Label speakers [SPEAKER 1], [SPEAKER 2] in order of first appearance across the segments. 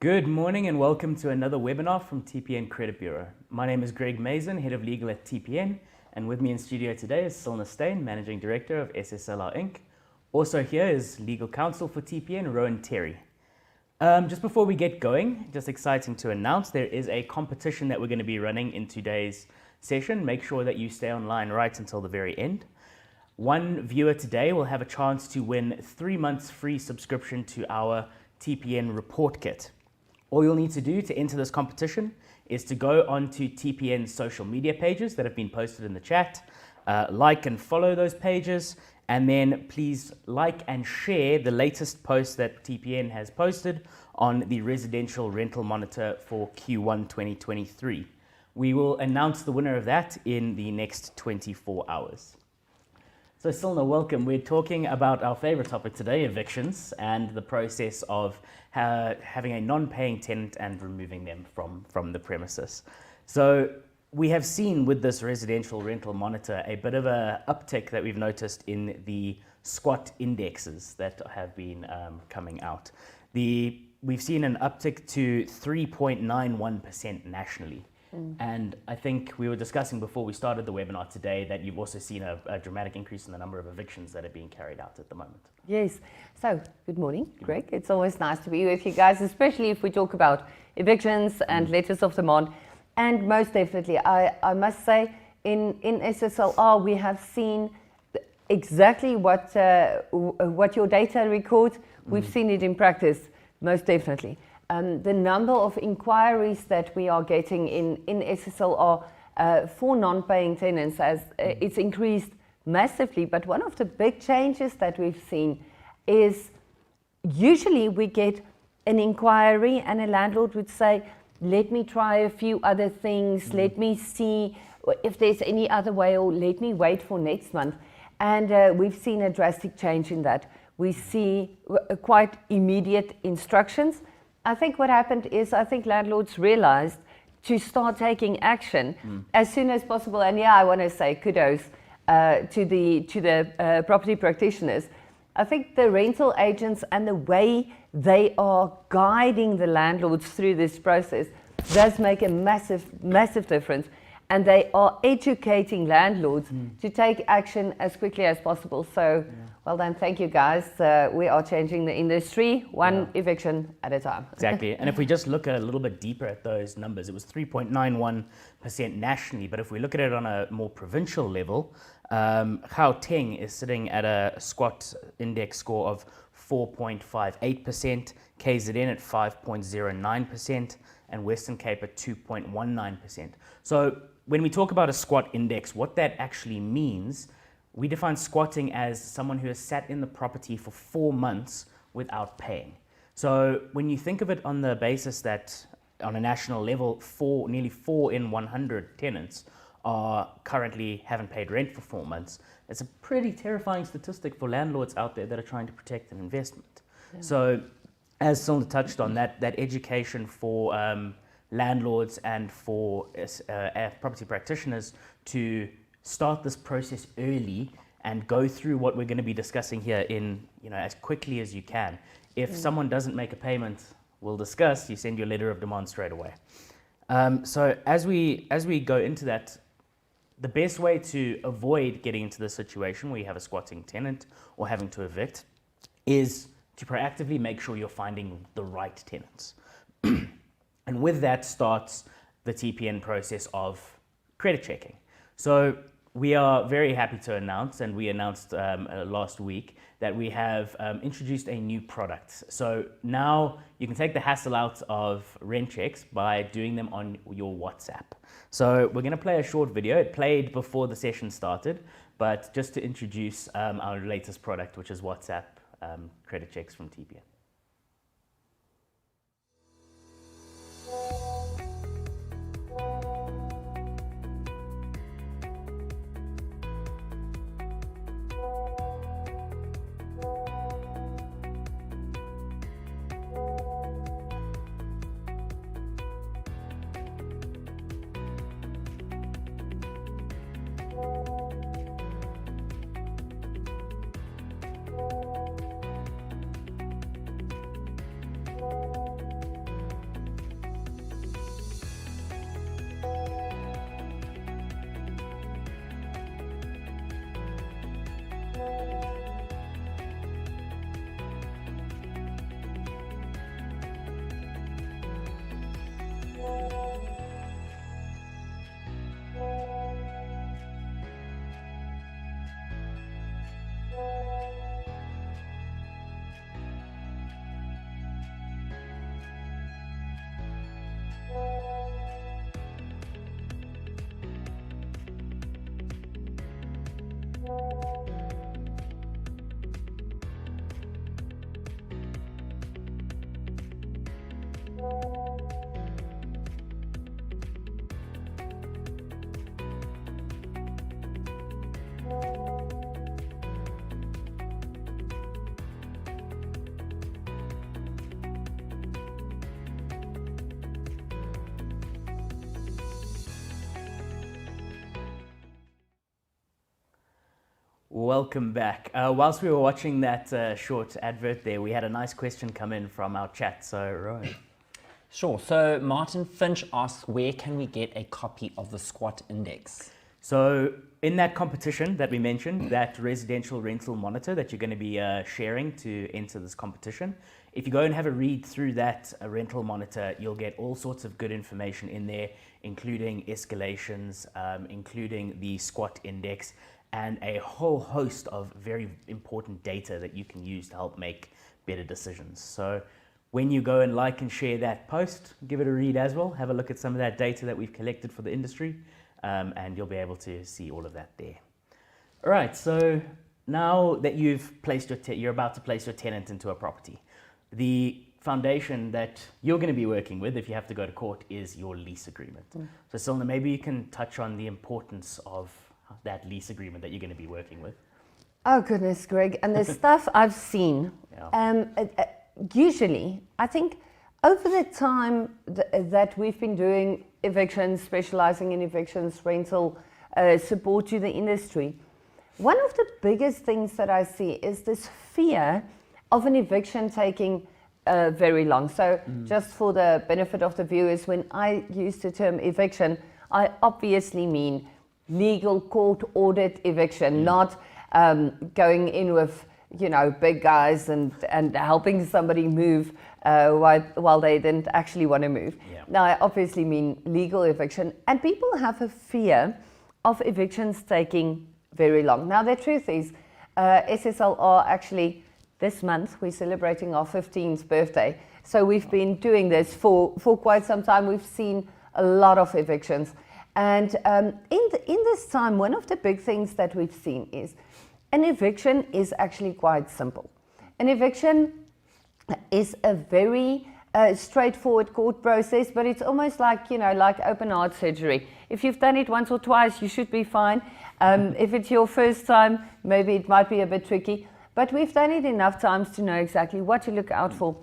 [SPEAKER 1] Good morning and welcome to another webinar from TPN Credit Bureau. My name is Greg Mason, Head of Legal at TPN, and with me in studio today is Silna Stain, Managing Director of SSLR Inc. Also here is Legal Counsel for TPN, Rowan Terry. Just before we get going, just exciting to announce there is a competition that we're going to be running in today's session. Make sure that you stay online right until the very end. One viewer today will have a chance to win 3 months free subscription to our TPN report kit. All you'll need to do to enter this competition is to go onto TPN's social media pages that have been posted in the chat, like and follow those pages, and then please like and share the latest post that TPN has posted on the residential rental monitor for Q1 2023. We will announce the winner of that in the next 24 hours. So Silna, welcome. We're talking about our favorite topic today, evictions, and the process of having a non-paying tenant and removing them from the premises. So we have seen with this residential rental monitor a bit of an uptick that we've noticed in the squat indexes that have been coming out. We've seen an uptick to 3.91% nationally. And I think we were discussing before we started the webinar today that you've also seen a dramatic increase in the number of evictions that are being carried out at the moment.
[SPEAKER 2] Yes. So, good morning, Greg. It's always nice to be with you guys, especially if we talk about evictions and letters of demand. And most definitely, I must say, in SSLR, we have seen exactly what your data records. We've seen it in practice, most definitely. The number of inquiries that we are getting in SSLR for non-paying tenants it's increased massively. But one of the big changes that we've seen is usually we get an inquiry and a landlord would say, let me try a few other things, let me see if there's any other way, or let me wait for next month. And we've seen a drastic change in that. We see quite immediate instructions. I think what happened is landlords realized to start taking action as soon as possible. And yeah, I want to say kudos to the property practitioners. I think the rental agents and the way they are guiding the landlords through this process does make a massive difference. And they are educating landlords to take action as quickly as possible. So, well done. Thank you, guys. We are changing the industry one eviction at a time.
[SPEAKER 1] Exactly. And if we just look a little bit deeper at those numbers, it was 3.91% nationally. But if we look at it on a more provincial level, Gauteng is sitting at a squat index score of 4.58%, KZN at 5.09%, and Western Cape at 2.19%. So when we talk about a squat index, what that actually means, we define squatting as someone who has sat in the property for 4 months without paying. So when you think of it on the basis that on a national level, nearly 4 in 100 tenants currently haven't paid rent for 4 months, it's a pretty terrifying statistic for landlords out there that are trying to protect an investment. Yeah. So as Silna touched on, that education for landlords and for property practitioners to start this process early and go through what we're going to be discussing here in as quickly as you can. If someone doesn't make a payment, we'll discuss, you send your letter of demand straight away. So as we go into that, the best way to avoid getting into this situation where you have a squatting tenant or having to evict is to proactively make sure you're finding the right tenants. And with that starts the TPN process of credit checking. So we are very happy to announce, and we announced last week, that we have introduced a new product. So now you can take the hassle out of rent checks by doing them on your WhatsApp. So we're going to play a short video. It played before the session started, but just to introduce our latest product, which is WhatsApp credit checks from TPN. Welcome back. Whilst we were watching that short advert there, we had a nice question come in from our chat. So, Rowan.
[SPEAKER 3] Sure. So Martin Finch asks, where can we get a copy of the squat index?
[SPEAKER 1] So in that competition that we mentioned, that residential rental monitor that you're going to be sharing to enter this competition, if you go and have a read through that rental monitor, you'll get all sorts of good information in there, including escalations, including the squat index, and a whole host of very important data that you can use to help make better decisions. So when you go and like and share that post, give it a read as well. Have a look at some of that data that we've collected for the industry, and you'll be able to see all of that there. All right, so now that you've placed you're about to place your tenant into a property, the foundation that you're going to be working with, if you have to go to court, is your lease agreement. So Silna, maybe you can touch on the importance of that lease agreement that you're going to be working with.
[SPEAKER 2] Oh goodness, Greg, and the stuff I've seen. Usually, I think over the time that we've been doing evictions, specializing in evictions, rental support to the industry, one of the biggest things that I see is this fear of an eviction taking very long. So just for the benefit of the viewers, when I use the term eviction, I obviously mean legal court-ordered eviction, not going in with big guys and helping somebody move while they didn't actually want to move.
[SPEAKER 1] Yeah.
[SPEAKER 2] Now, I obviously mean legal eviction, and people have a fear of evictions taking very long. Now, the truth is, SSLR actually, this month, we're celebrating our 15th birthday. So we've been doing this for quite some time. We've seen a lot of evictions. And in this time, one of the big things that we've seen is an eviction is actually quite simple. An eviction is a very straightforward court process, but it's almost like, like open heart surgery. If you've done it once or twice, you should be fine. If it's your first time, maybe it might be a bit tricky, but we've done it enough times to know exactly what to look out for.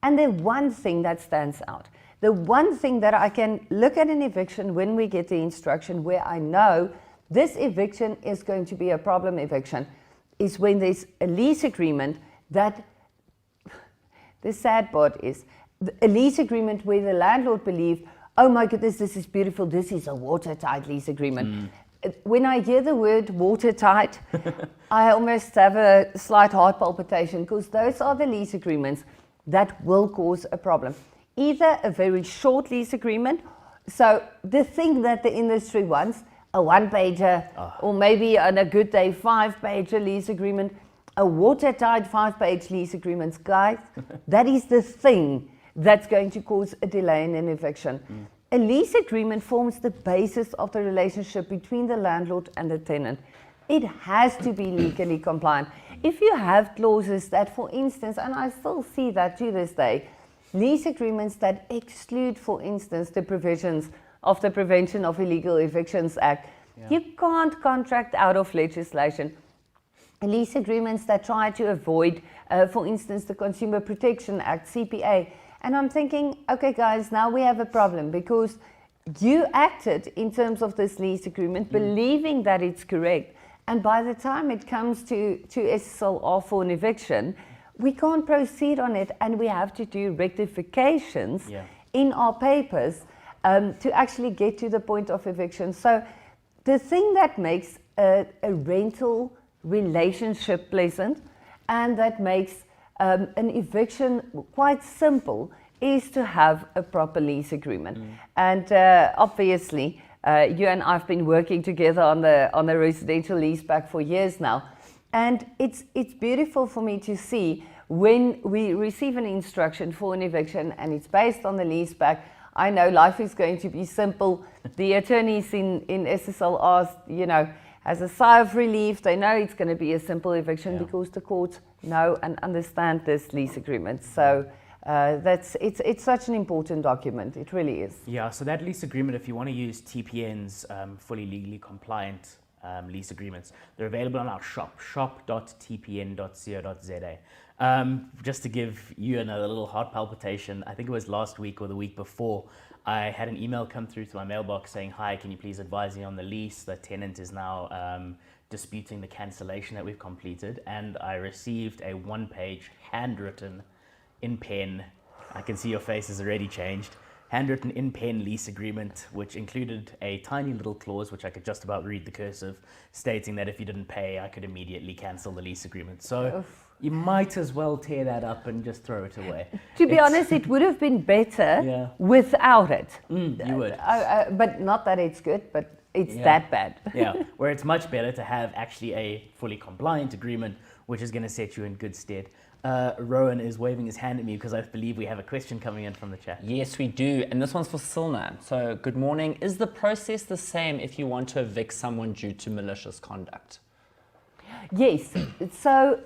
[SPEAKER 2] And the one thing that stands out, the one thing that I can look at an eviction when we get the instruction where I know this eviction is going to be a problem eviction, is when there's a lease agreement that, the sad part is, a lease agreement where the landlord believed, oh my goodness, this is beautiful, this is a watertight lease agreement. When I hear the word watertight, I almost have a slight heart palpitation, because those are the lease agreements that will cause a problem. Either a very short lease agreement, so the thing that the industry wants, a one-pager, or maybe on a good day, 5-pager lease agreement, a watertight 5-page lease agreements, guys, that is the thing that's going to cause a delay in an eviction. A lease agreement forms the basis of the relationship between the landlord and the tenant. It has to be legally compliant. If you have clauses that, for instance, and I still see that to this day, lease agreements that exclude, for instance, the provisions of the Prevention of Illegal Evictions Act. You can't contract out of legislation. Lease agreements that try to avoid, for instance, the Consumer Protection Act, CPA. And I'm thinking, okay, guys, now we have a problem, because you acted in terms of this lease agreement believing that it's correct. And by the time it comes to SSLR for an eviction, we can't proceed on it, and we have to do rectifications in our papers to actually get to the point of eviction. So the thing that makes a rental relationship pleasant and that makes an eviction quite simple is to have a proper lease agreement. And obviously, you and I have been working together on the residential lease back for years now. And it's beautiful for me to see when we receive an instruction for an eviction and it's based on the lease back. I know life is going to be simple. The attorneys in SSLR, has a sigh of relief. They know it's going to be a simple eviction because the courts know and understand this lease agreement. So it's such an important document. It really is.
[SPEAKER 1] Yeah, so that lease agreement, if you want to use TPN's fully legally compliant lease agreements, they're available on our shop.tpn.co.za. Just to give you another little heart palpitation, I think it was last week or the week before, I had an email come through to my mailbox saying, hi, can you please advise me on the lease? The tenant is now disputing the cancellation that we've completed, and I received a one-page handwritten in pen. I can see your face has already changed. Handwritten in pen lease agreement, which included a tiny little clause, which I could just about read the cursive, stating that if you didn't pay, I could immediately cancel the lease agreement. So you might as well tear that up and just throw it away.
[SPEAKER 2] To be honest, it would have been better without it.
[SPEAKER 1] You would.
[SPEAKER 2] But not that it's good, but it's that bad.
[SPEAKER 1] Yeah, where it's much better to have actually a fully compliant agreement, which is going to set you in good stead. Rowan is waving his hand at me because I believe we have a question coming in from the chat.
[SPEAKER 3] Yes, we do. And this one's for Silna. So, good morning. Is the process the same if you want to evict someone due to malicious conduct?
[SPEAKER 2] Yes. So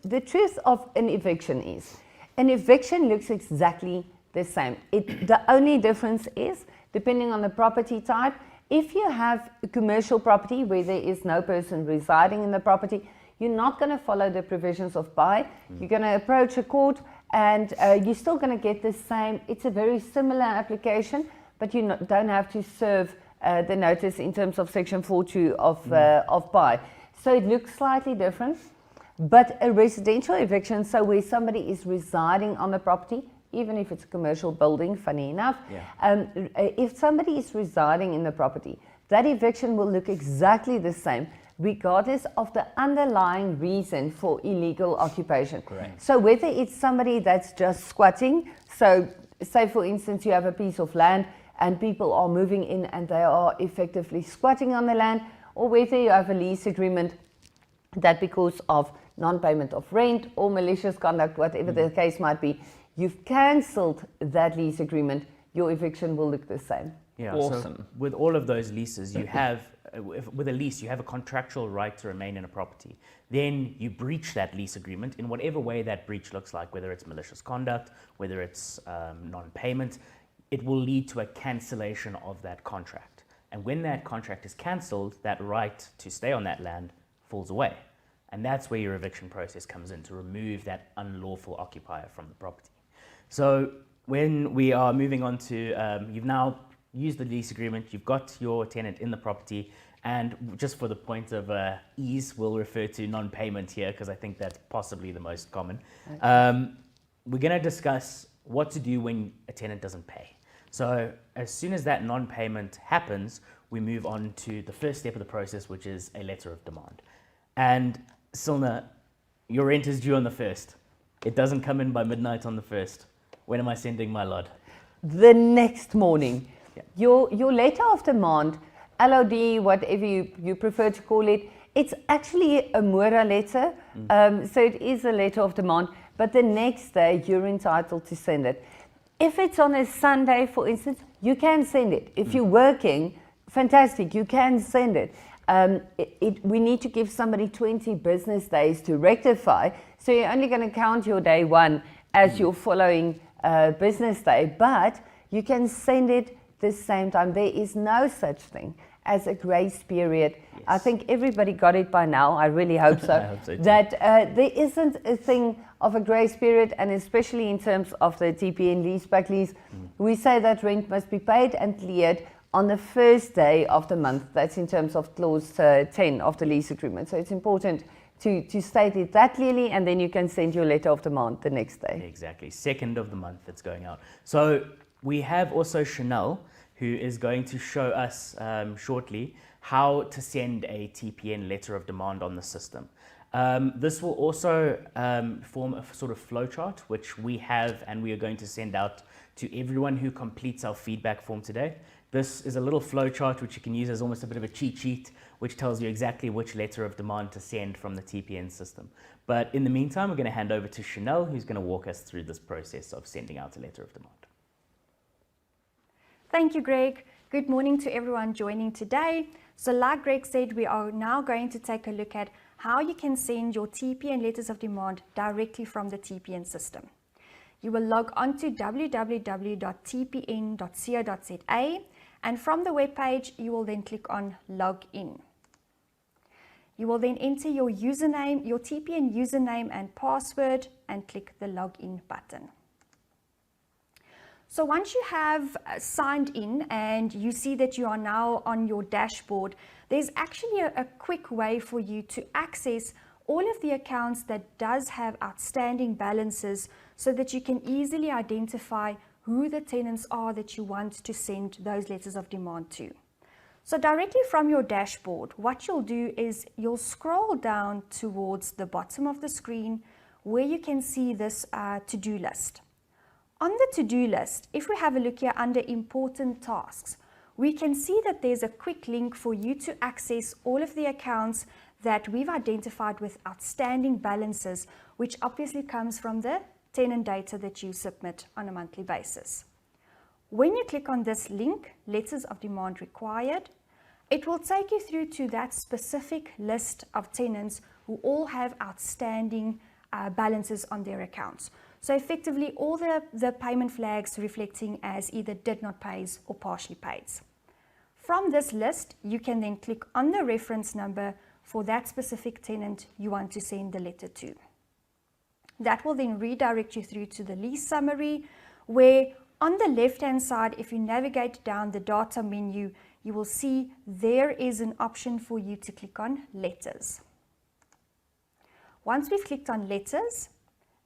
[SPEAKER 2] the truth of an eviction is, an eviction looks exactly the same. The only difference is, depending on the property type, if you have a commercial property where there is no person residing in the property, you're not going to follow the provisions of buy. You're going to approach a court and you're still going to get the same. It's a very similar application, but you don't have to serve the notice in terms of Section 4.2 of buy. So it looks slightly different. But a residential eviction, so where somebody is residing on the property, even if it's a commercial building, funny enough, if somebody is residing in the property, that eviction will look exactly the same, regardless of the underlying reason for illegal occupation.
[SPEAKER 3] Correct.
[SPEAKER 2] So whether it's somebody that's just squatting, so say for instance you have a piece of land and people are moving in and they are effectively squatting on the land, or whether you have a lease agreement that because of non-payment of rent or malicious conduct, whatever the case might be, you've cancelled that lease agreement, your eviction will look the same.
[SPEAKER 1] Yeah,
[SPEAKER 3] awesome.
[SPEAKER 1] So with all of those leases, you have, with a lease, you have a contractual right to remain in a property. Then you breach that lease agreement in whatever way that breach looks like, whether it's malicious conduct, whether it's non-payment, it will lead to a cancellation of that contract. And when that contract is cancelled, that right to stay on that land falls away. And that's where your eviction process comes in, to remove that unlawful occupier from the property. So when we are moving on to, you've now used the lease agreement, you've got your tenant in the property, and just for the point of ease, we'll refer to non-payment here because I think that's possibly the most common. Okay. We're going to discuss what to do when a tenant doesn't pay. So as soon as that non-payment happens, we move on to the first step of the process, which is a letter of demand. And Silna, your rent is due on the 1st. It doesn't come in by midnight on the 1st. When am I sending my lot?
[SPEAKER 2] The next morning. Yeah. Your letter of demand, LOD, whatever you prefer to call it, it's actually a Mura letter. So it is a letter of demand, but the next day you're entitled to send it. If it's on a Sunday, for instance, you can send it. If you're working, fantastic, you can send it. We need to give somebody 20 business days to rectify. So you're only going to count your day one as your following business day, but you can send it the same time. There is no such thing as a grace period. Yes. I think everybody got it by now. I really hope so.
[SPEAKER 1] I hope so too.
[SPEAKER 2] That there isn't a thing of a grace period, and especially in terms of the TPN leaseback lease, we say that rent must be paid and cleared on the first day of the month. That's in terms of clause 10 of the lease agreement. So it's important to state it that clearly, and then you can send your letter of demand the next day.
[SPEAKER 1] Exactly, 2nd of the month it's going out. So we have also Chanel, who is going to show us shortly how to send a TPN letter of demand on the system. This will also form a sort of flowchart, which we have and we are going to send out to everyone who completes our feedback form today. This is a little flowchart which you can use as almost a bit of a cheat sheet, which tells you exactly which letter of demand to send from the TPN system. But in the meantime, we're going to hand over to Chanel, who's going to walk us through this process of sending out a letter of demand.
[SPEAKER 4] Thank you, Greg. Good morning to everyone joining today. So like Greg said, we are now going to take a look at how you can send your TPN letters of demand directly from the TPN system. You will log on to www.tpn.co.za, and from the web page, you will then click on Log In. You will then enter your username, your TPN username and password, and click the Log In button. So once you have signed in and you see that you are now on your dashboard, there's actually a quick way for you to access all of the accounts that does have outstanding balances so that you can easily identify who the tenants are that you want to send those letters of demand to. So directly from your dashboard, what you'll do is you'll scroll down towards the bottom of the screen where you can see this to-do list. On the to-do list, if we have a look here under important tasks, we can see that there's a quick link for you to access all of the accounts that we've identified with outstanding balances, which obviously comes from the tenant data that you submit on a monthly basis. When you click on this link, Letters of Demand Required, it will take you through to that specific list of tenants who all have outstanding balances on their accounts. So effectively all the payment flags reflecting as either did not pays or partially pays. From this list, you can then click on the reference number for that specific tenant you want to send the letter to. That will then redirect you through to the lease summary, where on the left-hand side, if you navigate down the data menu, you will see there is an option for you to click on letters. Once we've clicked on letters,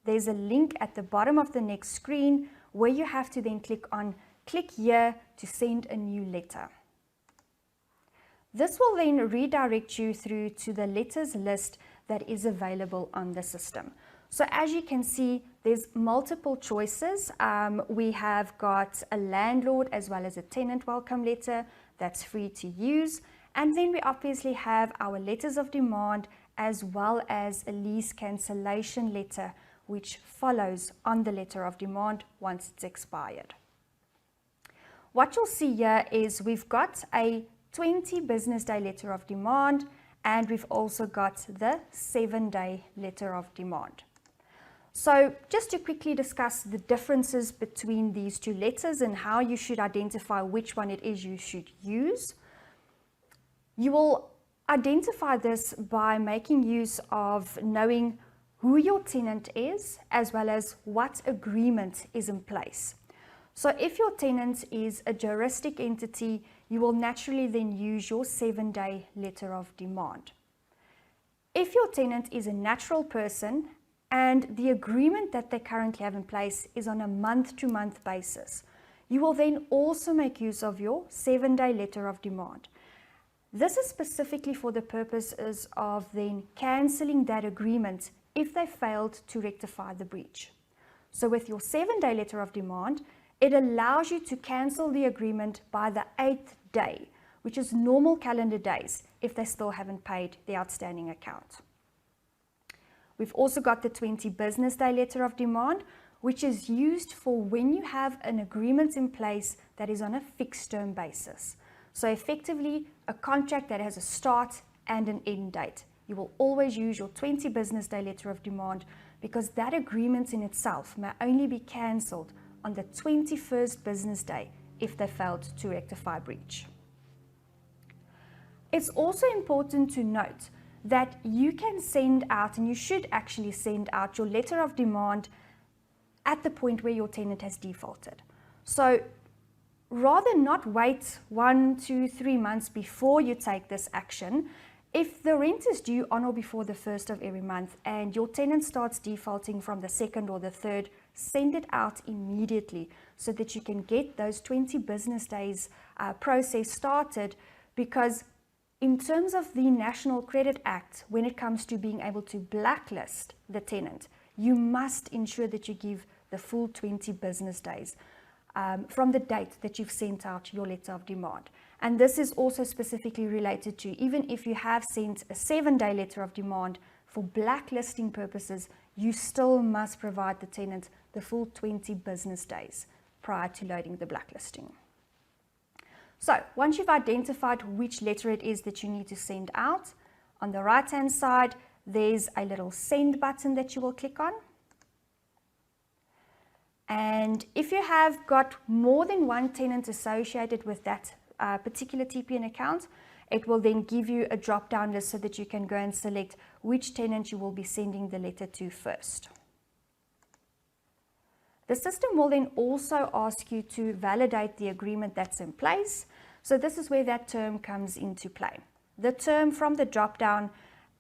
[SPEAKER 4] there's a link at the bottom of the next screen where you have to then click here to send a new letter. This will then redirect you through to the letters list that is available on the system. So as you can see, there's multiple choices. We have got a landlord as well as a tenant welcome letter that's free to use. And then we obviously have our letters of demand as well as a lease cancellation letter, which follows on the letter of demand once it's expired. What you'll see here is we've got a 20 business day letter of demand, and we've also got the 7-day letter of demand. So just to quickly discuss the differences between these two letters and how you should identify which one it is you should use. You will identify this by making use of knowing who your tenant is as well as what agreement is in place. So if your tenant is a juristic entity, you will naturally then use your 7-day letter of demand. If your tenant is a natural person and the agreement that they currently have in place is on a month-to-month basis, you will then also make use of your 7-day letter of demand. This is specifically for the purposes of then cancelling that agreement if they failed to rectify the breach. So with your 7-day letter of demand, it allows you to cancel the agreement by the 8th day, which is normal calendar days if they still haven't paid the outstanding account. We've also got the 20 business day letter of demand, which is used for when you have an agreement in place that is on a fixed term basis. So effectively, a contract that has a start and an end date. You will always use your 20 business day letter of demand because that agreement in itself may only be cancelled on the 21st business day if they failed to rectify breach. It's also important to note that you can send out, and you should actually send out your letter of demand at the point where your tenant has defaulted. So rather not wait 1, 2, 3 months before you take this action. If the rent is due on or before the 1st of every month and your tenant starts defaulting from the 2nd or the 3rd, send it out immediately so that you can get those 20 business days process started, because in terms of the National Credit Act, when it comes to being able to blacklist the tenant, you must ensure that you give the full 20 business days from the date that you've sent out your letter of demand. And this is also specifically related to, even if you have sent a 7-day letter of demand, for blacklisting purposes, you still must provide the tenant the full 20 business days prior to loading the blacklisting. So once you've identified which letter it is that you need to send out, on the right-hand side, there's a little send button that you will click on. And if you have got more than one tenant associated with that particular TPN account, it will then give you a drop-down list so that you can go and select which tenant you will be sending the letter to first. The system will then also ask you to validate the agreement that's in place. So this is where that term comes into play. The term from the drop-down,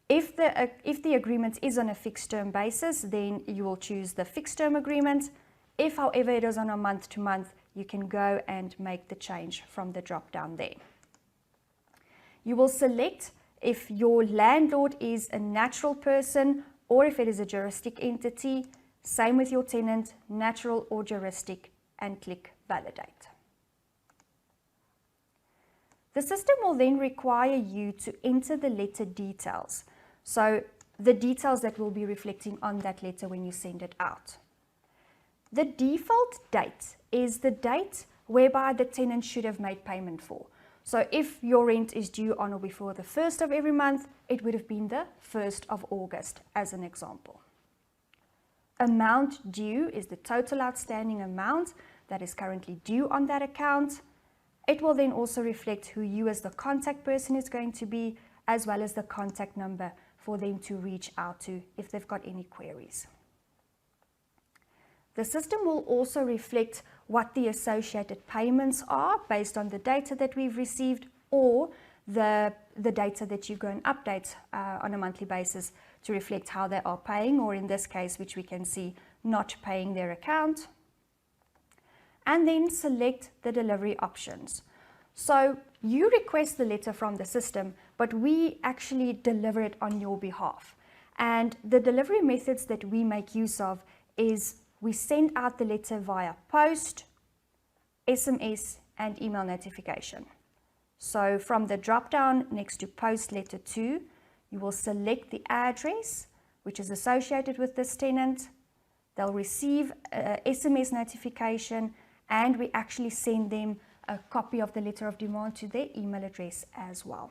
[SPEAKER 4] if the agreement is on a fixed term basis, then you will choose the fixed term agreement. If, however, it is on a month-to-month, you can go and make the change from the drop-down there. You will select if your landlord is a natural person or if it is a juristic entity. Same with your tenant, natural or juristic, and click validate. The system will then require you to enter the letter details. So the details that will be reflecting on that letter when you send it out. The default date is the date whereby the tenant should have made payment for. So if your rent is due on or before the 1st of every month, it would have been the 1st of August as an example. Amount due is the total outstanding amount that is currently due on that account. It will then also reflect who you as the contact person is going to be, as well as the contact number for them to reach out to if they've got any queries. The system will also reflect what the associated payments are based on the data that we've received or the data that you go and update on a monthly basis to reflect how they are paying, or in this case, which we can see, not paying their account. And then select the delivery options. So you request the letter from the system, but we actually deliver it on your behalf. And the delivery methods that we make use of is we send out the letter via post, SMS, and email notification. So from the drop-down next to post letter to, you will select the address which is associated with this tenant. They'll receive a SMS notification, and we actually send them a copy of the letter of demand to their email address as well.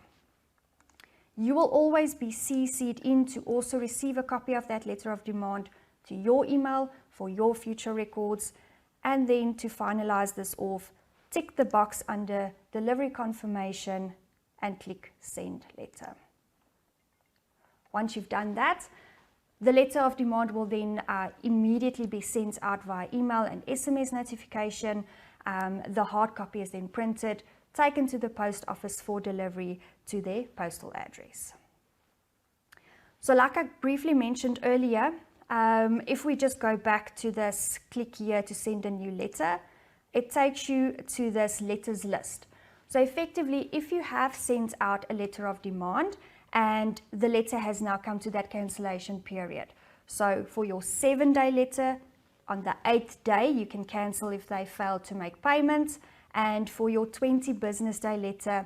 [SPEAKER 4] You will always be CC'd in to also receive a copy of that letter of demand to your email for your future records. And then to finalize this off, tick the box under delivery confirmation and click send letter. Once you've done that, the letter of demand will then immediately be sent out via email and SMS notification. The hard copy is then printed, taken to the post office for delivery to their postal address. So like I briefly mentioned earlier, if we just go back to this, click here to send a new letter, it takes you to this letters list. So effectively, if you have sent out a letter of demand and the letter has now come to that cancellation period. So for your 7-day letter, on the 8th day, you can cancel if they fail to make payments. And for your 20 business day letter,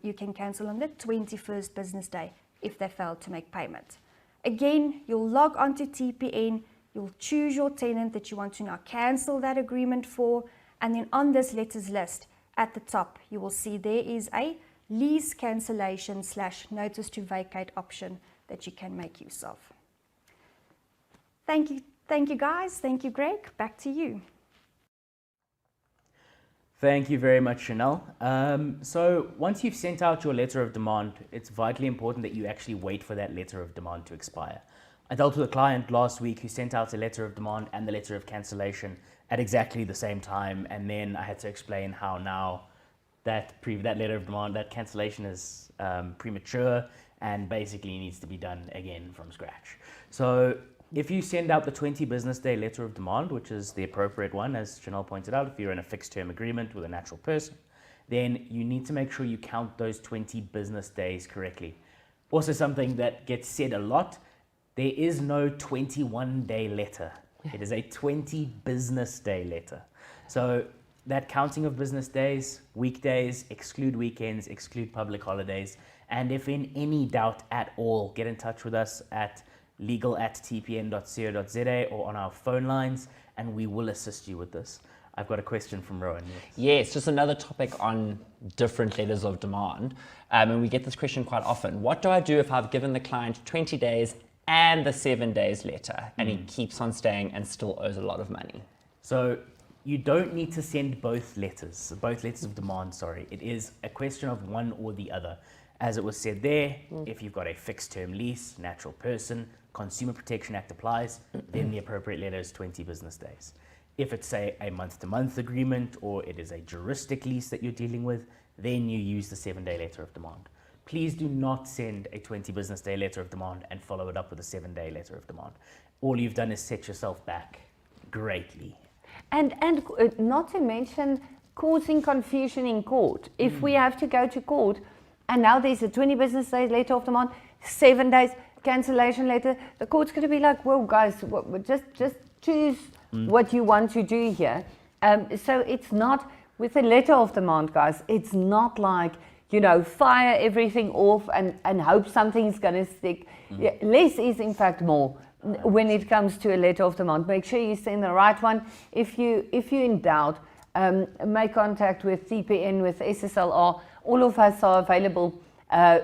[SPEAKER 4] you can cancel on the 21st business day if they fail to make payment. Again, you'll log on to TPN, you'll choose your tenant that you want to now cancel that agreement for, and then on this letters list at the top, you will see there is a lease cancellation / notice to vacate option that you can make use of. Thank you guys. Thank you, Greg. Back to you.
[SPEAKER 1] Thank you very much, Chanel. So once you've sent out your letter of demand, it's vitally important that you actually wait for that letter of demand to expire. I dealt with a client last week who sent out a letter of demand and the letter of cancellation at exactly the same time, and then I had to explain how now that letter of demand, that cancellation is premature and basically needs to be done again from scratch. So if you send out the 20 business day letter of demand, which is the appropriate one, as Chanel pointed out, if you're in a fixed term agreement with a natural person, then you need to make sure you count those 20 business days correctly. Also, something that gets said a lot, there is no 21-day letter. It is a 20 business day letter. So that counting of business days, weekdays, exclude weekends, exclude public holidays, and if in any doubt at all, get in touch with us at legal@tpn.co.za or on our phone lines, and we will assist you with this. I've got a question from Rowan.
[SPEAKER 3] Yes, just another topic on different letters of demand. And we get this question quite often. What do I do if I've given the client 20 days and the 7 days letter, and he keeps on staying and still owes a lot of money?
[SPEAKER 1] So you don't need to send both letters of demand, sorry. It is a question of one or the other. As it was said there, if you've got a fixed term lease, natural person, Consumer Protection Act applies, then the appropriate letter is 20 business days. If it's, say, a month-to-month agreement or it is a juristic lease that you're dealing with, then you use the 7-day letter of demand. Please do not send a 20 business day letter of demand and follow it up with a 7-day letter of demand. All you've done is set yourself back greatly.
[SPEAKER 2] And not to mention causing confusion in court. If we have to go to court and now there's a 20 business days letter of demand, 7 days cancellation letter, the court's going to be like, well, guys, just choose what you want to do here. So it's not, with a letter of demand, guys, it's not like, you know, fire everything off and hope something's going to stick. Yeah, less is in fact more when it comes to a letter of demand. Make sure you send the right one. If you're in doubt, make contact with TPN, with SSLR. All of us are available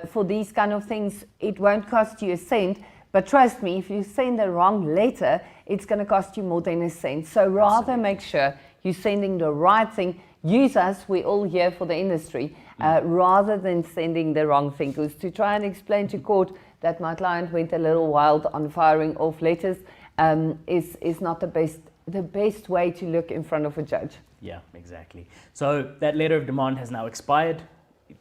[SPEAKER 2] for these kind of things. It won't cost you a cent, but trust me, if you send the wrong letter, it's going to cost you more than a cent. So rather make sure you're sending the right thing. Use us, we're all here for the industry, rather than sending the wrong thing. Because to try and explain to court that my client went a little wild on firing off letters is not the best way to look in front of a judge.
[SPEAKER 1] Yeah, exactly. So that letter of demand has now expired.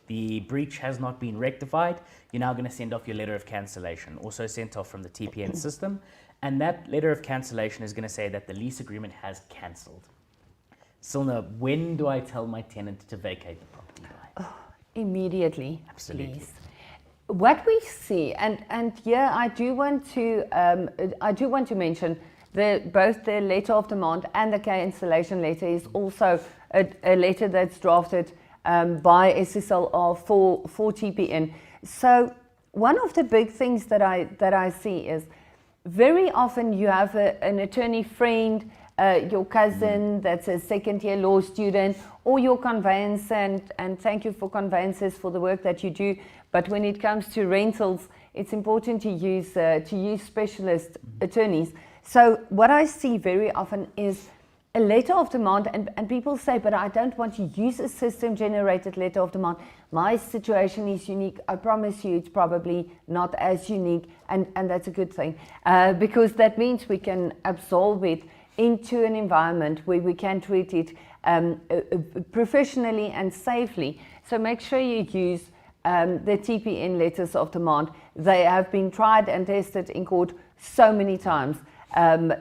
[SPEAKER 1] The breach has not been rectified. You're now going to send off your letter of cancellation, also sent off from the TPN system. And that letter of cancellation is going to say that the lease agreement has cancelled. Silna, when do I tell my tenant to vacate the property by?
[SPEAKER 2] Immediately,
[SPEAKER 1] Absolutely.
[SPEAKER 2] please. What we see, and here I do want to mention both the letter of demand and the cancellation letter is also a letter that's drafted by SSLR for TPN. So one of the big things that I see is very often you have an attorney friend, your cousin that's a second-year law student, or your conveyancer, and thank you for conveyancers for the work that you do. But when it comes to rentals, it's important to use specialist attorneys. So what I see very often is a letter of demand, and people say, but I don't want to use a system-generated letter of demand. My situation is unique. I promise you it's probably not as unique, and that's a good thing, because that means we can absorb it into an environment where we can treat it professionally and safely. So make sure you use the TPN letters of demand. They have been tried and tested in court so many times.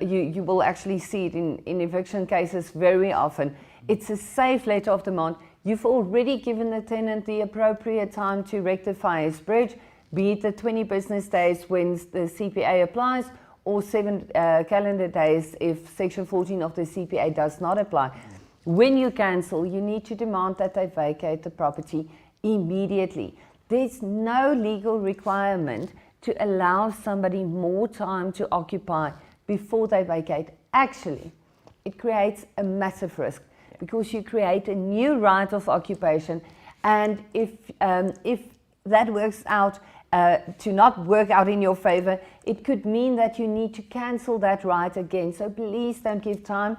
[SPEAKER 2] You will actually see it in eviction cases very often. It's a safe letter of demand. You've already given the tenant the appropriate time to rectify his breach, be it the 20 business days when the CPA applies, or 7 calendar days if Section 14 of the CPA does not apply. When you cancel, you need to demand that they vacate the property immediately. There's no legal requirement to allow somebody more time to occupy before they vacate. Actually, it creates a massive risk because you create a new right of occupation, and if that works out to not work out in your favor, it could mean that you need to cancel that right again. So please don't give time.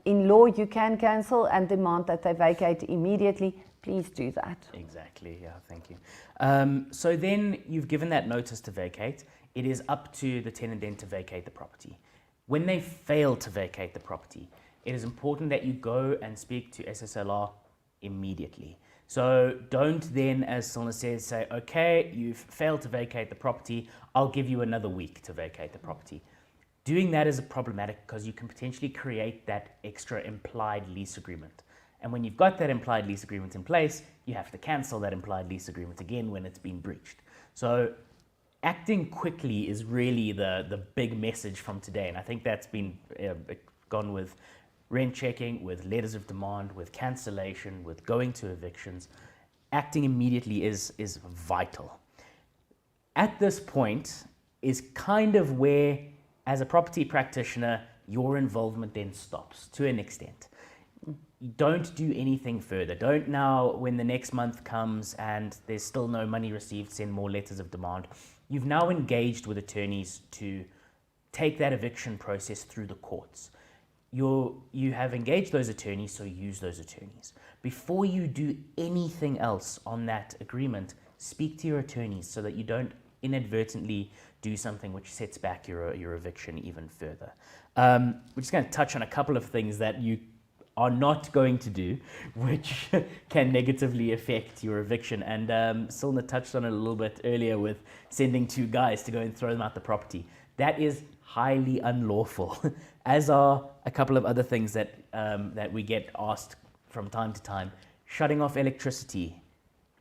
[SPEAKER 2] In law, you can cancel and demand that they vacate immediately. Please do that.
[SPEAKER 1] Exactly, yeah, thank you. So then you've given that notice to vacate. It is up to the tenant then to vacate the property. When they fail to vacate the property, it is important that you go and speak to SSLR immediately. So don't then, as Silna says, say, okay, you've failed to vacate the property, I'll give you another week to vacate the property. Doing that is problematic because you can potentially create that extra implied lease agreement. And when you've got that implied lease agreement in place, you have to cancel that implied lease agreement again when it's been breached. So acting quickly is really the big message from today. And I think that's been gone with rent checking, with letters of demand, with cancellation, with going to evictions. Acting immediately is vital. At this point is kind of where, as a property practitioner, your involvement then stops to an extent. Don't do anything further. Don't now, when the next month comes and there's still no money received, send more letters of demand. You've now engaged with attorneys to take that eviction process through the courts. You have engaged those attorneys, so use those attorneys. Before you do anything else on that agreement, speak to your attorneys so that you don't inadvertently do something which sets back your eviction even further. We're just going to touch on a couple of things that you are not going to do, which can negatively affect your eviction. And Silna touched on it a little bit earlier with sending 2 guys to go and throw them out the property. That is highly unlawful, as are a couple of other things that we get asked from time to time. Shutting off electricity,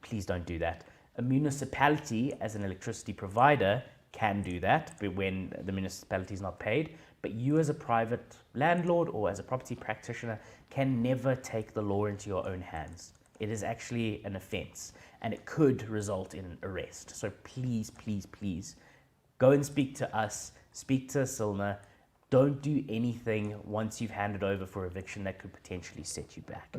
[SPEAKER 1] please don't do that. A municipality, as an electricity provider, can do that when the municipality is not paid, but you as a private landlord or as a property practitioner can never take the law into your own hands. It is actually an offense and it could result in arrest. So please, please, please go and speak to us, speak to Silna. Don't do anything once you've handed over for eviction that could potentially set you back.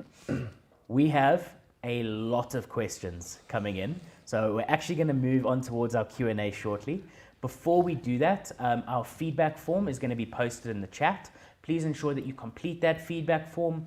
[SPEAKER 1] We have a lot of questions coming in, so we're actually going to move on towards our Q&A shortly. Before we do that, our feedback form is going to be posted in the chat. Please ensure that you complete that feedback form.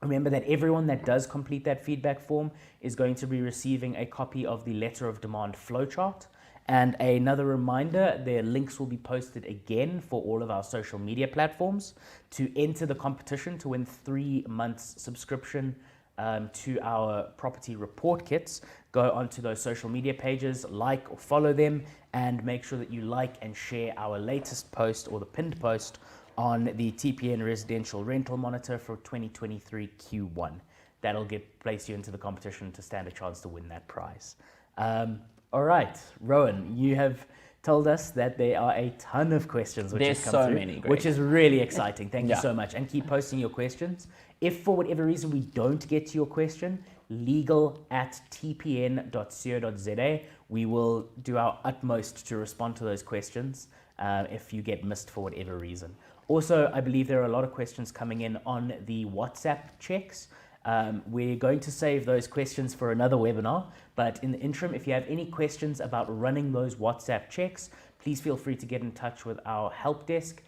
[SPEAKER 1] Remember that everyone that does complete that feedback form is going to be receiving a copy of the Letter of Demand flowchart. And another reminder, their links will be posted again for all of our social media platforms. To enter the competition to win 3 months subscription to our property report kits, go onto those social media pages, like or follow them, and make sure that you like and share our latest post or the pinned post on the TPN Residential Rental Monitor for 2023 Q1. That'll place you into the competition to stand a chance to win that prize. All right, Rowan, you have told us that there are a ton of questions which
[SPEAKER 3] There's
[SPEAKER 1] have come
[SPEAKER 3] so
[SPEAKER 1] through,
[SPEAKER 3] many, Greg.
[SPEAKER 1] which is really exciting. Thank you
[SPEAKER 3] Yeah.
[SPEAKER 1] so much. And keep posting your questions. If for whatever reason we don't get to your question, legal@tpn.co.za. We will do our utmost to respond to those questions if you get missed for whatever reason. Also, I believe there are a lot of questions coming in on the WhatsApp checks. We're going to save those questions for another webinar, but in the interim, if you have any questions about running those WhatsApp checks, please feel free to get in touch with our help desk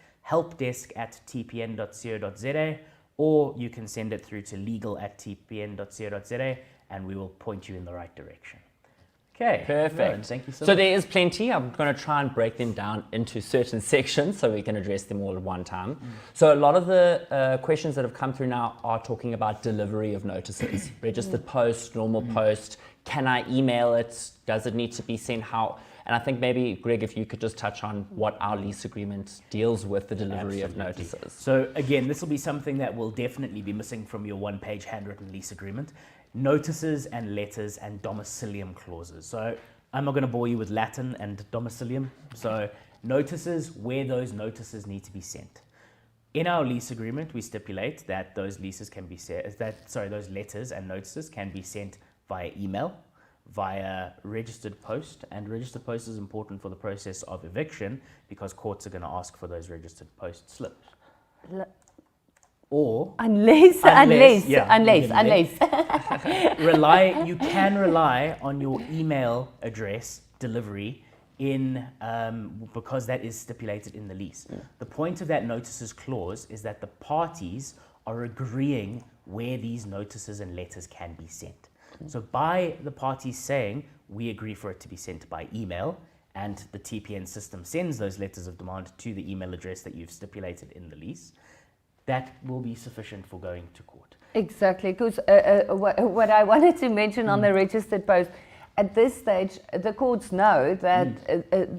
[SPEAKER 1] @tpn.co.za, or you can send it through to legal@tpn.co.za, and we will point you in the right direction. Okay,
[SPEAKER 3] Perfect.
[SPEAKER 1] Rowan, thank you so
[SPEAKER 3] So
[SPEAKER 1] much.
[SPEAKER 3] there is plenty. I'm going to try and break them down into certain sections so we can address them all at one time. So a lot of the questions that have come through now are talking about delivery of notices. Registered post, normal post. Can I email it? Does it need to be sent? How? And I think maybe, Greg, if you could just touch on what our lease agreement deals with the delivery of notices.
[SPEAKER 1] So again, this will be something that will definitely be missing from your one-page handwritten lease agreement. Notices and letters and domicilium clauses. So I'm not going to bore you with Latin and domicilium. So notices, where those notices need to be sent. In our lease agreement, we stipulate that those leases can be those letters and notices can be sent via email, via registered post, and registered post is important for the process of eviction because courts are going to ask for those registered post slips. Or
[SPEAKER 2] Unless.
[SPEAKER 1] you can rely on your email address delivery because that is stipulated in the lease. The point of that notices clause is that the parties are agreeing where these notices and letters can be sent. So by the parties saying we agree for it to be sent by email, and the TPN system sends those letters of demand to the email address that you've stipulated in the lease, that will be sufficient for going to court.
[SPEAKER 2] Exactly, because what I wanted to mention on the registered post, at this stage, the courts know that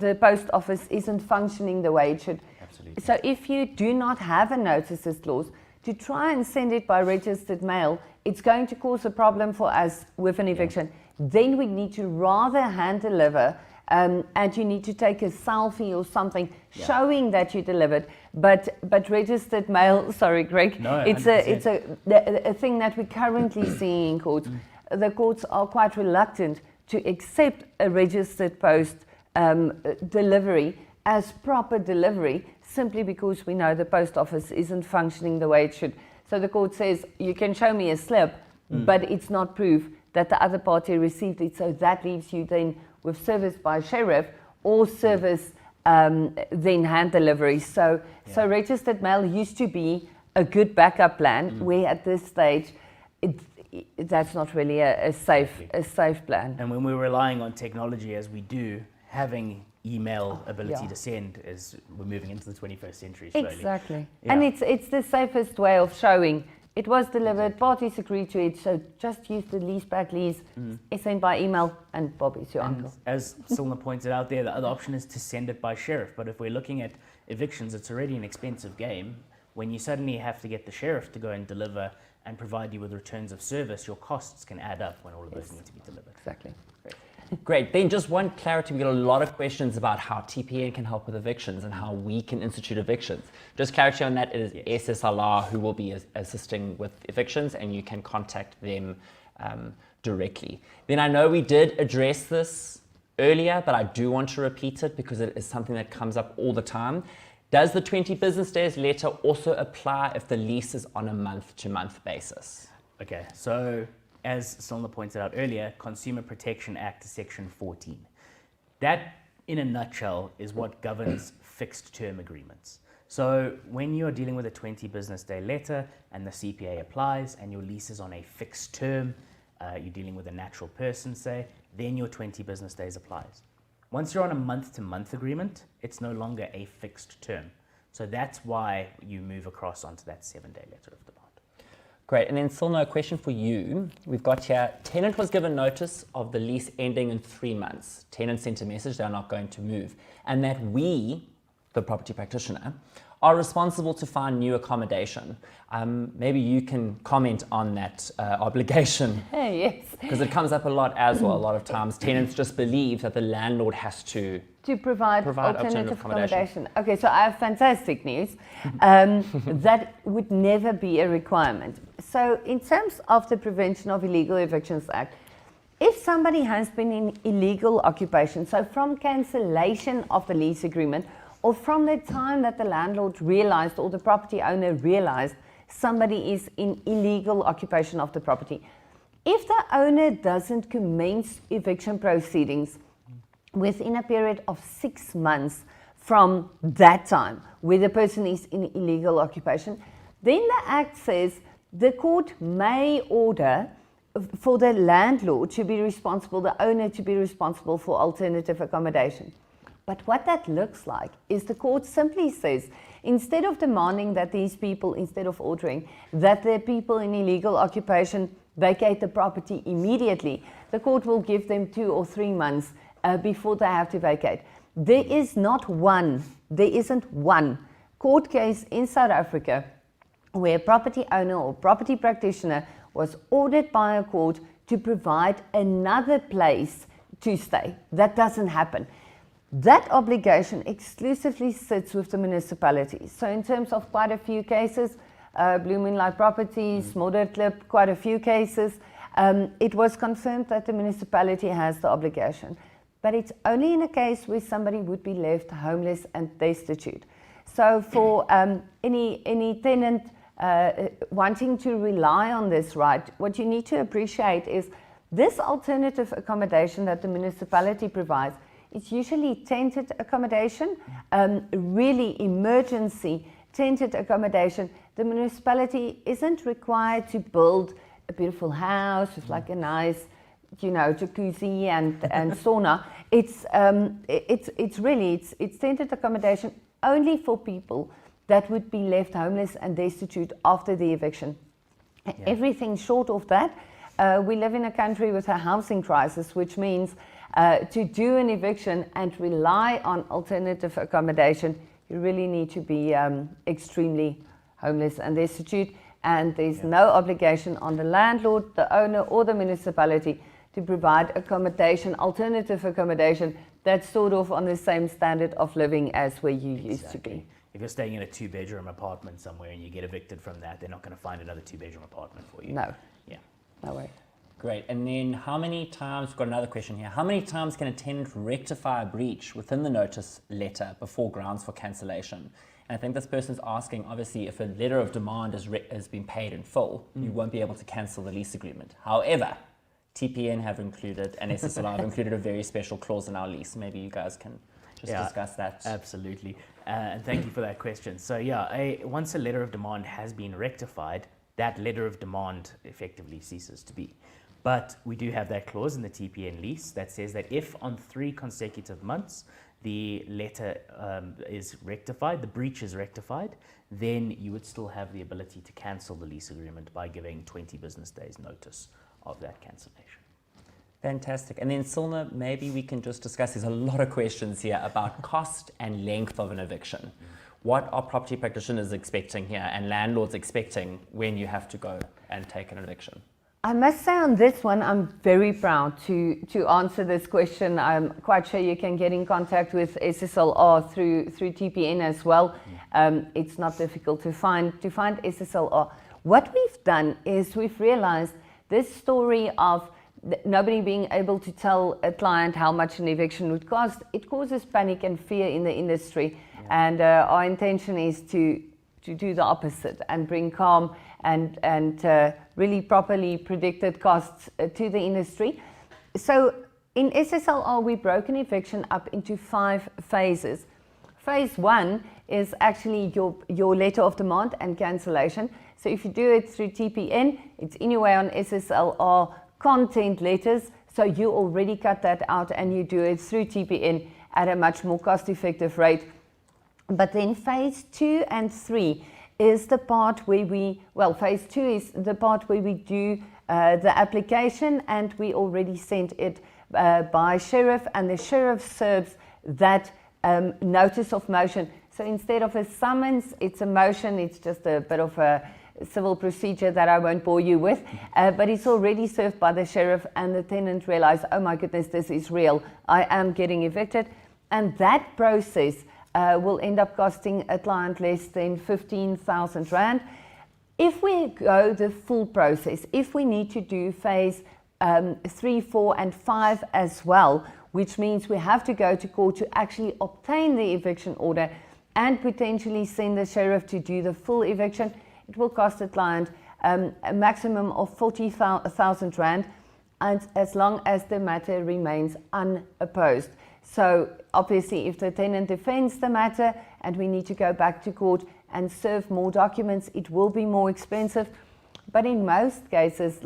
[SPEAKER 2] the post office isn't functioning the way it should.
[SPEAKER 1] Absolutely.
[SPEAKER 2] So if you do not have a notices clause, to try and send it by registered mail, it's going to cause a problem for us with an eviction. Then we need to rather hand deliver, and you need to take a selfie or something showing that you delivered. But registered mail, sorry, Greg,
[SPEAKER 1] No,
[SPEAKER 2] it's a thing that we're currently seeing in courts. The courts are quite reluctant to accept a registered post delivery as proper delivery, simply because we know the post office isn't functioning the way it should. So the court says, you can show me a slip, but it's not proof that the other party received it. So that leaves you then with service by sheriff or service then hand delivery. So registered mail used to be a good backup plan, where at this stage, that's not really a safe plan.
[SPEAKER 1] And when we're relying on technology as we do, having email ability
[SPEAKER 2] yeah.
[SPEAKER 1] to send is we're moving into the 21st century slowly.
[SPEAKER 2] Exactly.
[SPEAKER 1] Yeah.
[SPEAKER 2] And it's the safest way of showing it was delivered, parties agreed to it, so just use the lease back lease, sent by email, and Bob is your
[SPEAKER 1] And
[SPEAKER 2] uncle.
[SPEAKER 1] as Silna pointed out there, the other option is to send it by sheriff. But if we're looking at evictions, it's already an expensive game. When you suddenly have to get the sheriff to go and deliver and provide you with returns of service, your costs can add up when all of those need to be delivered.
[SPEAKER 2] Exactly.
[SPEAKER 3] Great. Then just one clarity. We get a lot of questions about how TPN can help with evictions and how we can institute evictions. Just clarity on that, it is SSLR who will be assisting with evictions, and you can contact them directly. Then I know we did address this earlier, but I do want to repeat it because it is something that comes up all the time. Does the 20 business days letter also apply if the lease is on a month-to-month basis?
[SPEAKER 1] Okay, so as Silna pointed out earlier, Consumer Protection Act Section 14. That, in a nutshell, is what governs fixed term agreements. So when you are dealing with a 20 business day letter and the CPA applies and your lease is on a fixed term, you're dealing with a natural person, say, then your 20 business days applies. Once you're on a month-to-month agreement, it's no longer a fixed term. So that's why you move across onto that 7-day letter of demand.
[SPEAKER 3] Great. And then Silna, a question for you. We've got here, tenant was given notice of the lease ending in 3 months. Tenant sent a message they're not going to move. And that we, the property practitioner, are responsible to find new accommodation. Maybe you can comment on that obligation.
[SPEAKER 2] Yes.
[SPEAKER 3] Because it comes up a lot as well. A lot of times tenants just believe that the landlord has to
[SPEAKER 2] provide alternative accommodation. Okay, so I have fantastic news. That would never be a requirement. So in terms of the Prevention of Illegal Evictions Act, if somebody has been in illegal occupation, so from cancellation of the lease agreement, or from the time that the landlord realized or the property owner realized somebody is in illegal occupation of the property, if the owner doesn't commence eviction proceedings within a period of 6 months from that time where the person is in illegal occupation, then the Act says the court may order for the landlord to be responsible, the owner to be responsible for alternative accommodation. But what that looks like is the court simply says, instead of demanding that these people, instead of ordering that the people in illegal occupation vacate the property immediately, the court will give them 2 or 3 months before they have to vacate. There isn't one court case in South Africa where a property owner or property practitioner was ordered by a court to provide another place to stay. That doesn't happen. That obligation exclusively sits with the municipalities. So in terms of quite a few cases, Blue Moonlight Properties, Modderklip, quite a few cases, it was confirmed that the municipality has the obligation. But it's only in a case where somebody would be left homeless and destitute. So for any tenant wanting to rely on this right, what you need to appreciate is this alternative accommodation that the municipality provides. It's usually tented accommodation, really emergency tented accommodation. The municipality isn't required to build a beautiful house with like a nice, jacuzzi and sauna. It's tented accommodation only for people that would be left homeless and destitute after the eviction. Yeah. Everything short of that, we live in a country with a housing crisis, which means to do an eviction and rely on alternative accommodation, you really need to be extremely homeless and destitute, and there's no obligation on the landlord, the owner, or the municipality to provide accommodation, alternative accommodation, that's sort of on the same standard of living as where you used to be.
[SPEAKER 1] If you're staying in a 2-bedroom apartment somewhere and you get evicted from that, they're not going to find another 2-bedroom apartment for you.
[SPEAKER 2] No.
[SPEAKER 1] Yeah.
[SPEAKER 2] No way.
[SPEAKER 3] Great. And then how many times, we've got another question here, how many times can a tenant rectify a breach within the notice letter before grounds for cancellation? And I think this person's asking, obviously, if a letter of demand has been paid in full, you won't be able to cancel the lease agreement. However, TPN have included, and SSLR have included a very special clause in our lease. Maybe you guys can just discuss that.
[SPEAKER 1] Absolutely. And thank you for that question. So once a letter of demand has been rectified, that letter of demand effectively ceases to be. But we do have that clause in the TPN lease that says that if on 3 consecutive months the letter is rectified, the breach is rectified, then you would still have the ability to cancel the lease agreement by giving 20 business days notice of that cancellation.
[SPEAKER 3] Fantastic. And then Silna, maybe we can just discuss, there's a lot of questions here about cost and length of an eviction. What are property practitioners expecting here and landlords expecting when you have to go and take an eviction?
[SPEAKER 2] I must say on this one, I'm very proud to answer this question. I'm quite sure you can get in contact with SSLR through TPN as well. It's not difficult to find SSLR. What we've done is we've realized this story of nobody being able to tell a client how much an eviction would cost, it causes panic and fear in the industry. And our intention is to do the opposite and bring calm and really properly predicted costs to the industry. So in SSLR, we broke an eviction up into 5 phases. Phase 1 is actually your letter of demand and cancellation. So if you do it through TPN, it's anyway on SSLR content letters. So you already cut that out and you do it through TPN at a much more cost-effective rate. But then phase 2 and 3 is the part where phase 2 is the part where we do the application, and we already sent it by sheriff, and the sheriff serves that notice of motion. So instead of a summons, it's a motion. It's just a bit of a civil procedure that I won't bore you with, but it's already served by the sheriff, and the tenant realized, oh my goodness, this is real. I am getting evicted. And that process will end up costing a client less than 15,000 Rand. If we go the full process, if we need to do phase 3, 4, and 5 as well, which means we have to go to court to actually obtain the eviction order and potentially send the sheriff to do the full eviction, it will cost the client a maximum of 40,000 Rand, and as long as the matter remains unopposed. So obviously, if the tenant defends the matter and we need to go back to court and serve more documents, it will be more expensive. But in most cases,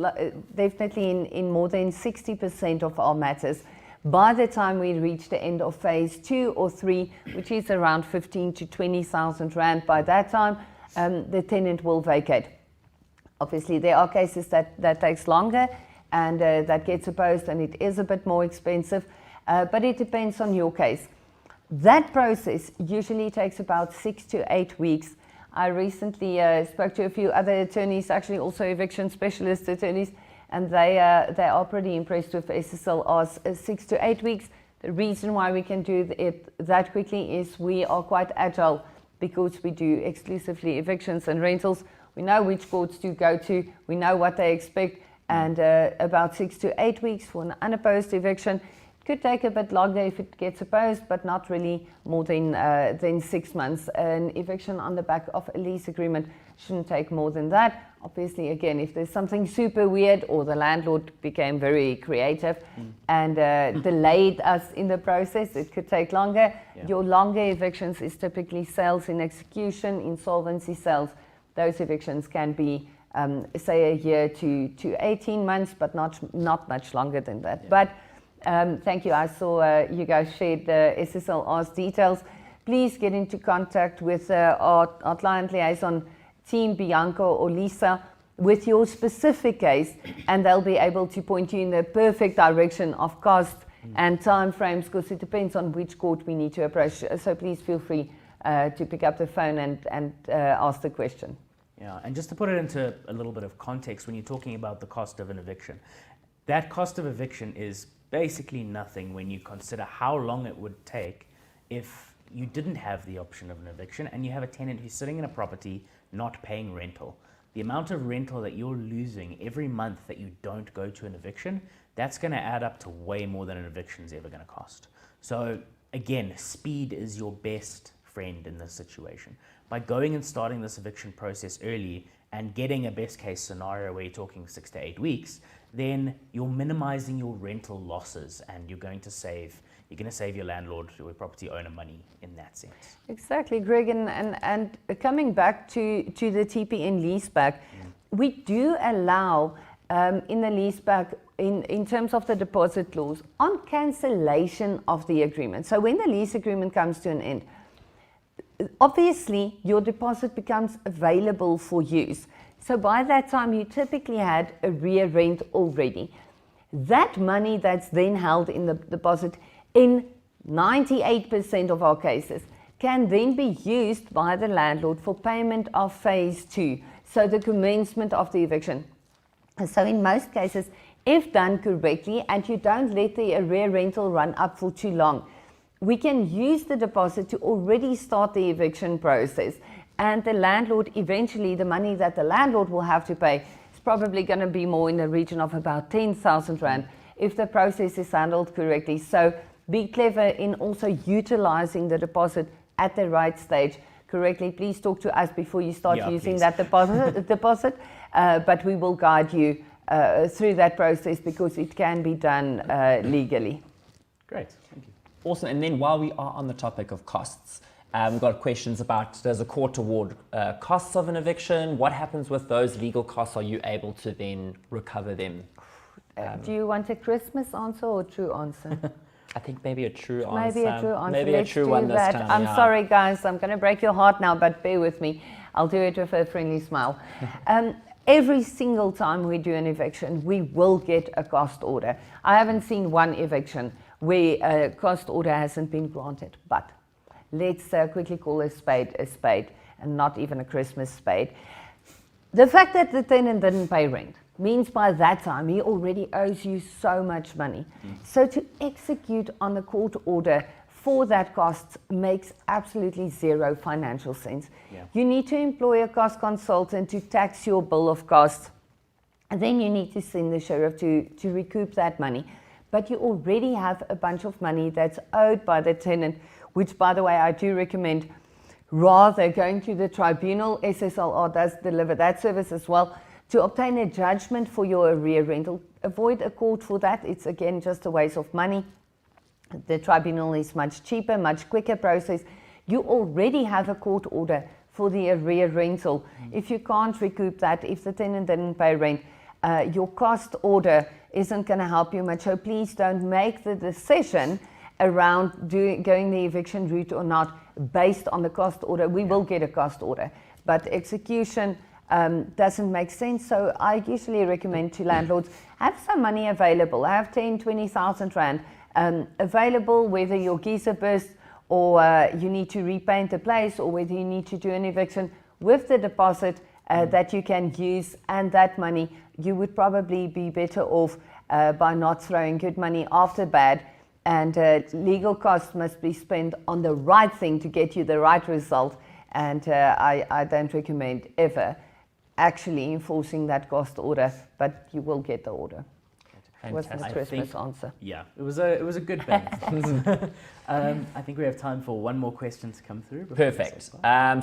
[SPEAKER 2] definitely in more than 60% of our matters, by the time we reach the end of phase 2 or 3, which is around 15 to 20,000 Rand, by that time, the tenant will vacate. Obviously, there are cases that takes longer and that gets opposed, and it is a bit more expensive. But it depends on your case. That process usually takes about 6 to 8 weeks. I recently spoke to a few other attorneys, actually also eviction specialist attorneys, and they are pretty impressed with SSLR's 6 to 8 weeks. The reason why we can do it that quickly is we are quite agile because we do exclusively evictions and rentals. We know which courts to go to, we know what they expect, and about 6 to 8 weeks for an unopposed eviction. Could take a bit longer if it gets opposed, but not really more than 6 months. An eviction on the back of a lease agreement shouldn't take more than that. Obviously, again, if there's something super weird or the landlord became very creative and delayed us in the process, it could take longer. Yeah. Your longer evictions is typically sales in execution, insolvency sales. Those evictions can be, say, a year to 18 months, but not much longer than that. Yeah. But thank you. I saw you guys shared the SSLR's details. Please get into contact with our client liaison team, Bianca or Lisa, with your specific case, and they'll be able to point you in the perfect direction of cost and time frames, because it depends on which court we need to approach. So please feel free to pick up the phone and ask the question.
[SPEAKER 1] Yeah, and just to put it into a little bit of context, when you're talking about the cost of an eviction, that cost of eviction is basically nothing when you consider how long it would take if you didn't have the option of an eviction and you have a tenant who's sitting in a property not paying rental. The amount of rental that you're losing every month that you don't go to an eviction, that's going to add up to way more than an eviction is ever going to cost. So again, speed is your best friend in this situation. By going and starting this eviction process early and getting a best case scenario where you're talking 6 to 8 weeks, then you're minimizing your rental losses and you're going to save your landlord or your property owner money in that sense.
[SPEAKER 2] Exactly, Greg, and coming back to the TPN leaseback, we do allow in the leaseback in terms of the deposit clause, on cancellation of the agreement. So when the lease agreement comes to an end, obviously your deposit becomes available for use. So by that time, you typically had a rear rent already. That money that's then held in the deposit, in 98% of our cases, can then be used by the landlord for payment of phase 2, so the commencement of the eviction. And so in most cases, if done correctly and you don't let the arrear rental run up for too long, we can use the deposit to already start the eviction process. And the landlord, eventually, the money that the landlord will have to pay is probably going to be more in the region of about 10,000 Rand if the process is handled correctly. So be clever in also utilizing the deposit at the right stage correctly. Please talk to us before you start using that deposit, but we will guide you through that process because it can be done legally.
[SPEAKER 1] Great, thank you.
[SPEAKER 3] Awesome. And then while we are on the topic of costs, we've got questions about, does a court award costs of an eviction? What happens with those legal costs? Are you able to then recover them?
[SPEAKER 2] Do you want a Christmas answer or a true answer?
[SPEAKER 3] I think maybe a true answer.
[SPEAKER 2] Maybe a true answer.
[SPEAKER 3] Maybe
[SPEAKER 2] Let's
[SPEAKER 3] a true
[SPEAKER 2] do
[SPEAKER 3] one
[SPEAKER 2] that.
[SPEAKER 3] this time.
[SPEAKER 2] I'm sorry, guys. I'm going to break your heart now, but bear with me. I'll do it with a friendly smile. Every single time we do an eviction, we will get a cost order. I haven't seen one eviction where a cost order hasn't been granted, but let's quickly call a spade and not even a Christmas spade. The fact that the tenant didn't pay rent means by that time he already owes you so much money. So to execute on the court order for that cost makes absolutely zero financial sense.
[SPEAKER 1] Yeah.
[SPEAKER 2] You need to employ a cost consultant to tax your bill of costs, and then you need to send the sheriff to recoup that money. But you already have a bunch of money that's owed by the tenant, which, by the way, I do recommend rather going to the tribunal. SSLR does deliver that service as well, to obtain a judgment for your arrear rental. Avoid a court for that. It's, again, just a waste of money. The tribunal is much cheaper, much quicker process. You already have a court order for the arrear rental. If you can't recoup that, if the tenant didn't pay rent, your cost order isn't going to help you much. So please don't make the decision around going the eviction route or not based on the cost order. We will get a cost order, but execution doesn't make sense. So I usually recommend to landlords, have some money available. Have 10, 20,000 Rand available, whether your geyser bursts or you need to repaint the place, or whether you need to do an eviction with the deposit that you can use. And that money, you would probably be better off by not throwing good money after bad. And legal costs must be spent on the right thing to get you the right result. And I don't recommend ever actually enforcing that cost order, but you will get the order. What's the Christmas answer?
[SPEAKER 1] Yeah, it was a good balance. I think we have time for one more question to come through.
[SPEAKER 3] Perfect.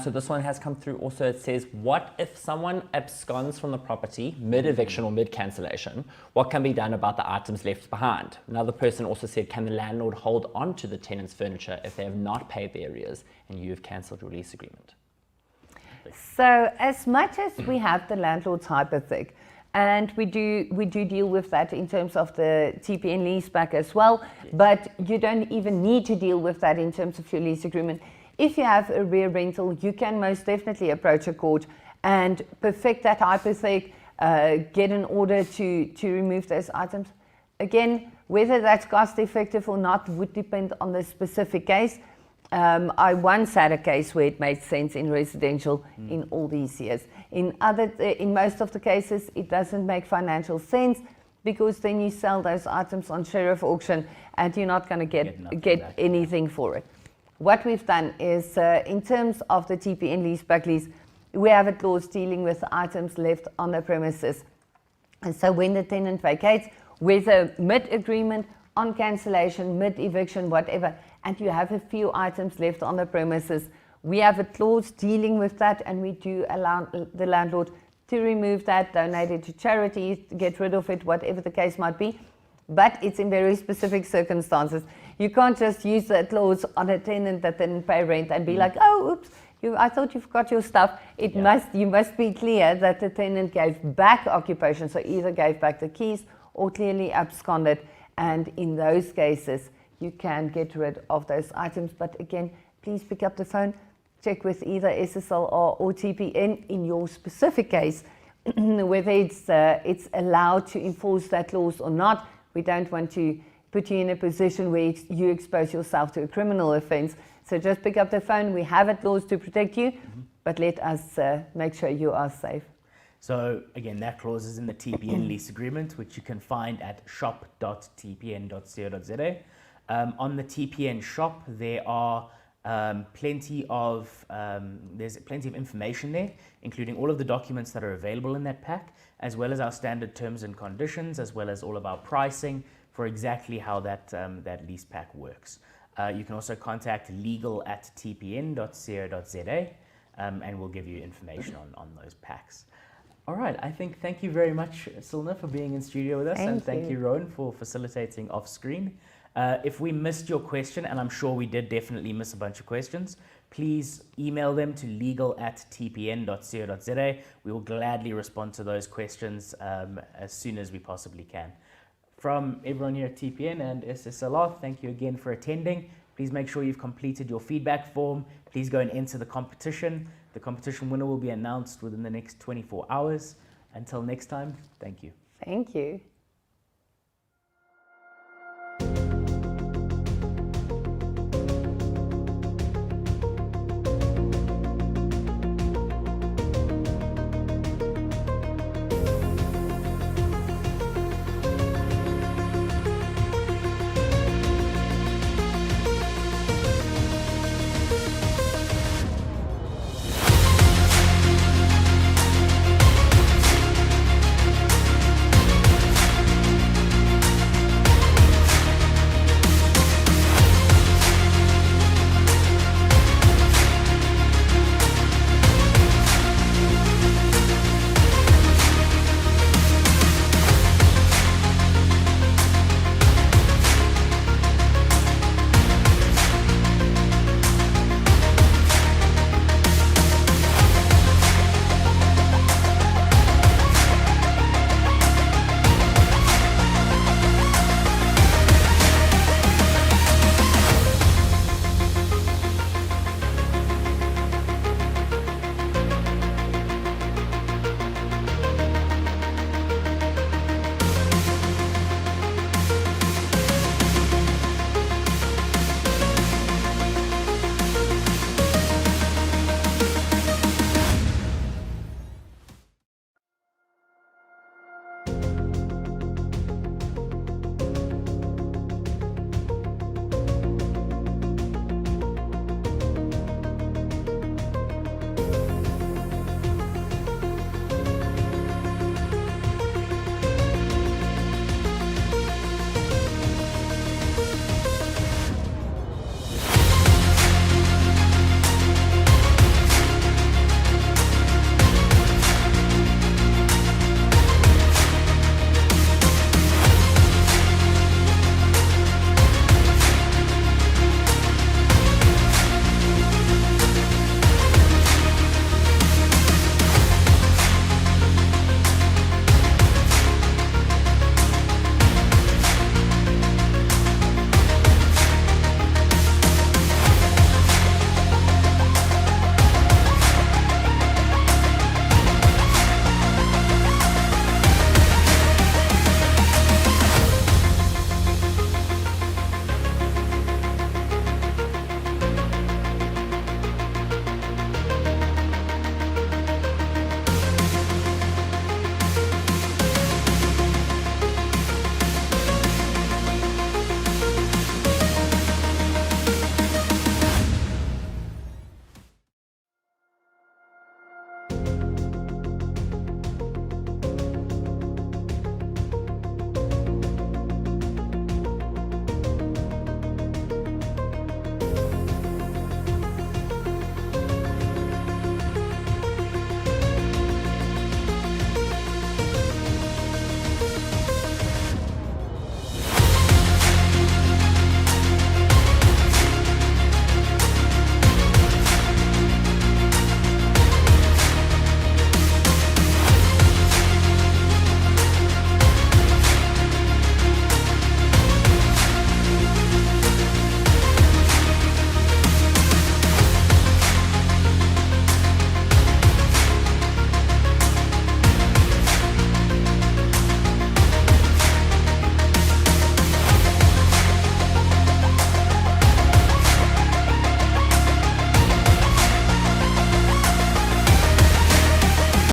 [SPEAKER 3] So this one has come through also. It says, what if someone absconds from the property mid-eviction or mid-cancellation? What can be done about the items left behind? Another person also said, can the landlord hold on to the tenant's furniture if they have not paid their arrears and you have cancelled your lease agreement?
[SPEAKER 2] So as much as we have the landlord's hypothec, and we do deal with that in terms of the TPN leaseback as well, but you don't even need to deal with that in terms of your lease agreement. If you have a rear rental, you can most definitely approach a court and perfect that hypothec, get an order to remove those items. Again, whether that's cost effective or not would depend on the specific case. I once had a case where it made sense in residential in all these years. In most of the cases, it doesn't make financial sense because then you sell those items on sheriff auction and you're not going to get anything for it. What we've done is, in terms of the TPN leaseback lease, we have a clause dealing with items left on the premises. And so when the tenant vacates, whether mid-agreement, on cancellation, mid-eviction, whatever, and you have a few items left on the premises, we have a clause dealing with that, and we do allow the landlord to remove that, donate it to charities, get rid of it, whatever the case might be. But it's in very specific circumstances. You can't just use that clause on a tenant that didn't pay rent and be like, oh, oops, I thought you forgot your stuff. You must be clear that the tenant gave back occupation, so either gave back the keys or clearly absconded. And in those cases, you can get rid of those items. But again, please pick up the phone, check with either SSLR or TPN in your specific case, whether it's allowed to enforce that laws or not. We don't want to put you in a position where you expose yourself to a criminal offense. So just pick up the phone. We have laws to protect you, but let us make sure you are safe.
[SPEAKER 1] So again, that clause is in the TPN lease agreement, which you can find at shop.tpn.co.za. On the TPN shop, there are plenty of information there, including all of the documents that are available in that pack, as well as our standard terms and conditions, as well as all of our pricing for exactly how that lease pack works. You can also contact legal@tpn.co.za, and we'll give you information on those packs. All right, thank you very much, Silna, for being in studio with us, and thank you, Rowan, for facilitating off screen. If we missed your question, and I'm sure we did definitely miss a bunch of questions, please email them to legal@tpn.co.za. We will gladly respond to those questions as soon as we possibly can. From everyone here at TPN and SSLR, thank you again for attending. Please make sure you've completed your feedback form. Please go and enter the competition. The competition winner will be announced within the next 24 hours. Until next time, thank you.
[SPEAKER 2] Thank you.